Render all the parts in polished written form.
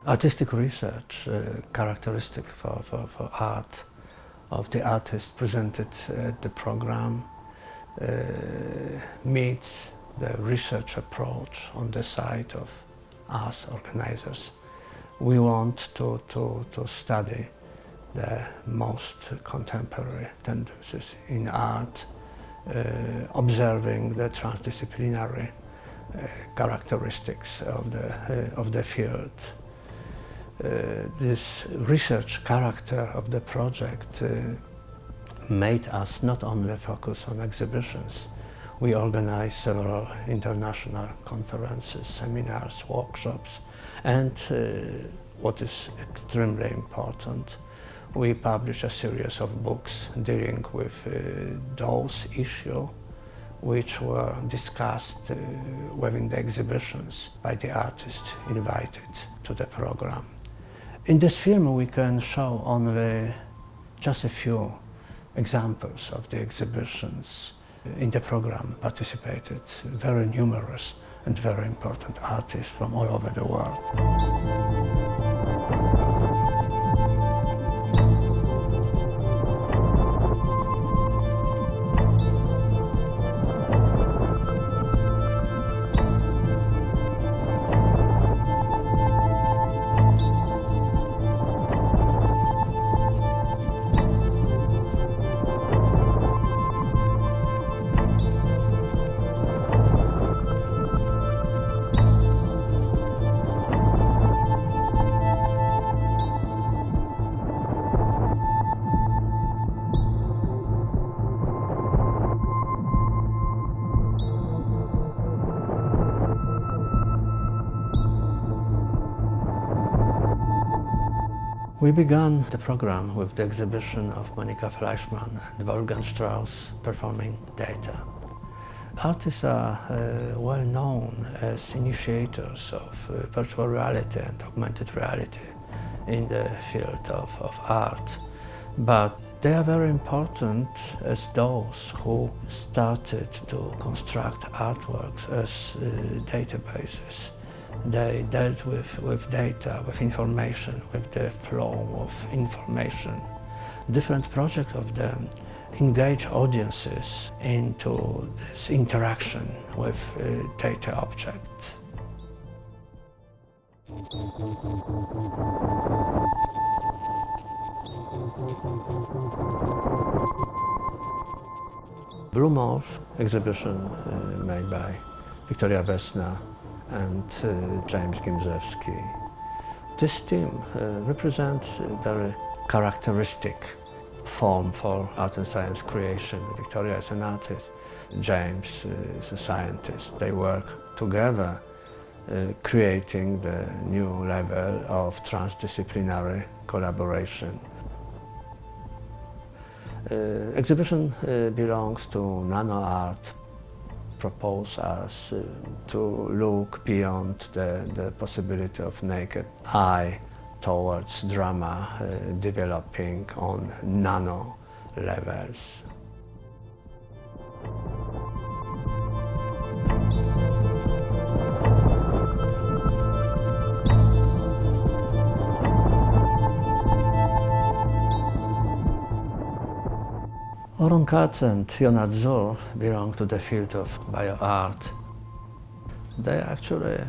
Artistic research, characteristic for art of the artist presented at the program, meets the research approach on the side of us organizers. We want to study the most contemporary tendencies in art, observing the transdisciplinary characteristics of the field. This research character of the project made us not only focus on exhibitions. We organized several international conferences, seminars, workshops, and what is extremely important, we published a series of books dealing with those issues which were discussed within the exhibitions by the artists invited to the program. In this film we can show only just a few examples of the exhibitions. In the program participated very numerous and very important artists from all over the world. We began the program with the exhibition of Monika Fleischmann and Wolfgang Strauss performing data. Artists are well known as initiators of virtual reality and augmented reality in the field of art, but they are very important as those who started to construct artworks as databases. They dealt with data, with information, with the flow of information. Different projects of them engage audiences into this interaction with data objects. Blue Morph exhibition made by Victoria Vesna and James Gimzewski. This team represents a very characteristic form for art and science creation. Victoria is an artist, James is a scientist. They work together creating the new level of transdisciplinary collaboration. Exhibition belongs to nano art, propose us to look beyond the possibility of naked eye towards drama developing on nano levels. Oron Katz and Jonat Zur belong to the field of bioart. They are actually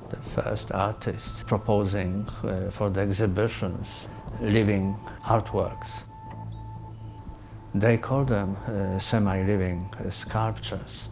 the first artists proposing for the exhibitions living artworks. They call them semi-living sculptures.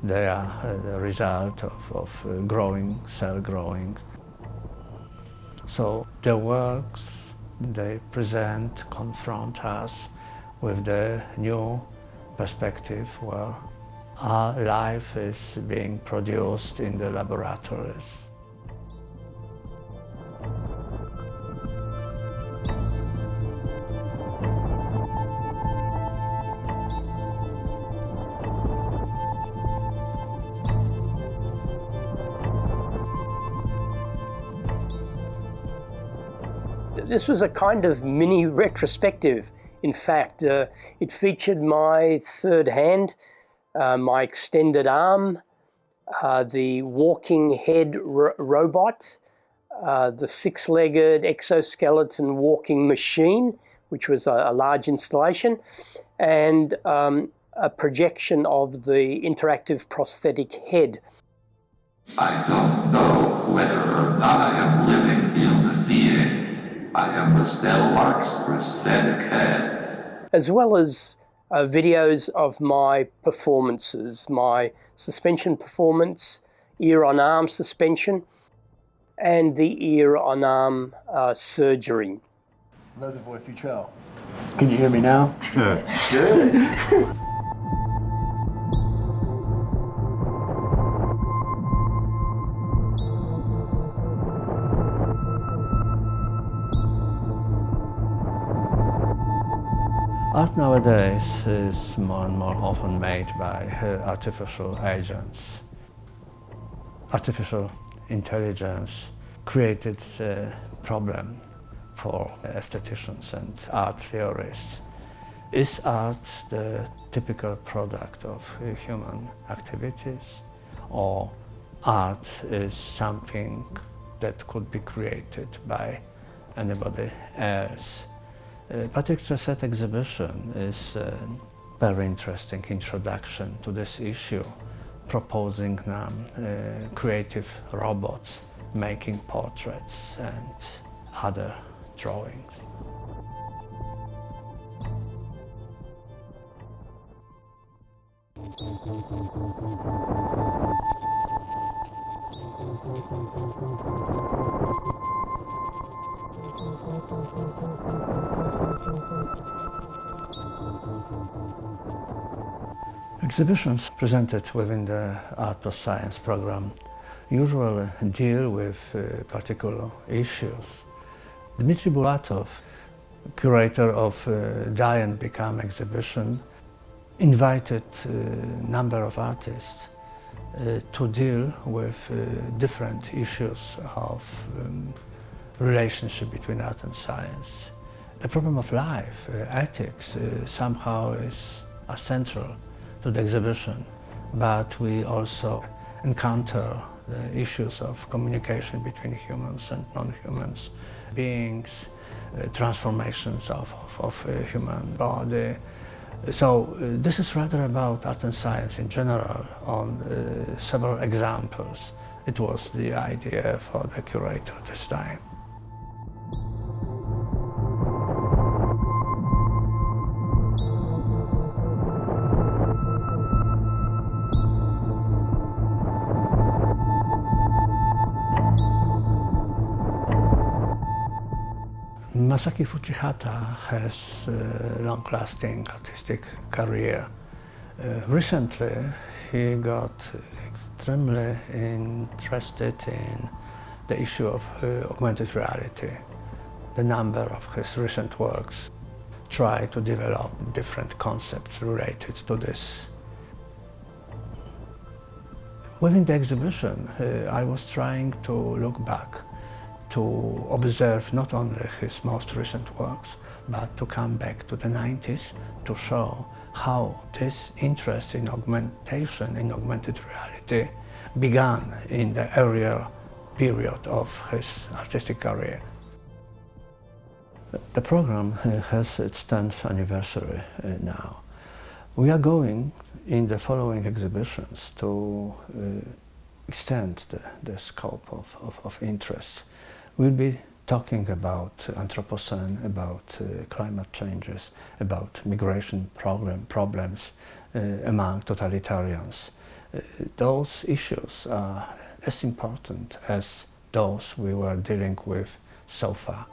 They are the result of growing, cell growing. So the works they present confront us with the new perspective where our life is being produced in the laboratories. This was a kind of mini retrospective In fact, it featured my third hand, my extended arm, the walking head robot, the six-legged exoskeleton walking machine, which was a large installation, and a projection of the interactive prosthetic head. I don't know whether or not I am living in the theater. I am Mark's prosthetic head. As well as videos of my performances, my suspension performance, ear-on-arm suspension, and the ear-on-arm surgery. Reservoir Futrell. Can you hear me now? Good. Art nowadays is more and more often made by artificial agents. Artificial intelligence created a problem for aestheticians and art theorists. Is art the typical product of human activities, or art is something that could be created by anybody else? Particular set exhibition is a very interesting introduction to this issue, proposing creative robots making portraits and other drawings. Exhibitions presented within the Art plus Science program usually deal with particular issues. Dmitry Bulatov, curator of Die and Become exhibition, invited a number of artists to deal with different issues of relationship between art and science. The problem of life, ethics, somehow is central to the exhibition, but we also encounter the issues of communication between humans and non-humans, beings, transformations of a human body. So this is rather about art and science in general on several examples. It was the idea for the curator this time. Masaki Fujihata has a long-lasting artistic career. Recently, he got extremely interested in the issue of augmented reality. The number of his recent works try to develop different concepts related to this. Within the exhibition, I was trying to look back, to observe not only his most recent works, but to come back to the 90s to show how this interest in augmentation, in augmented reality, began in the earlier period of his artistic career. The program has its 10th anniversary now. We are going in the following exhibitions to extend the scope of interest. We'll be talking about Anthropocene, about climate changes, about migration problems among totalitarians. Those issues are as important as those we were dealing with so far.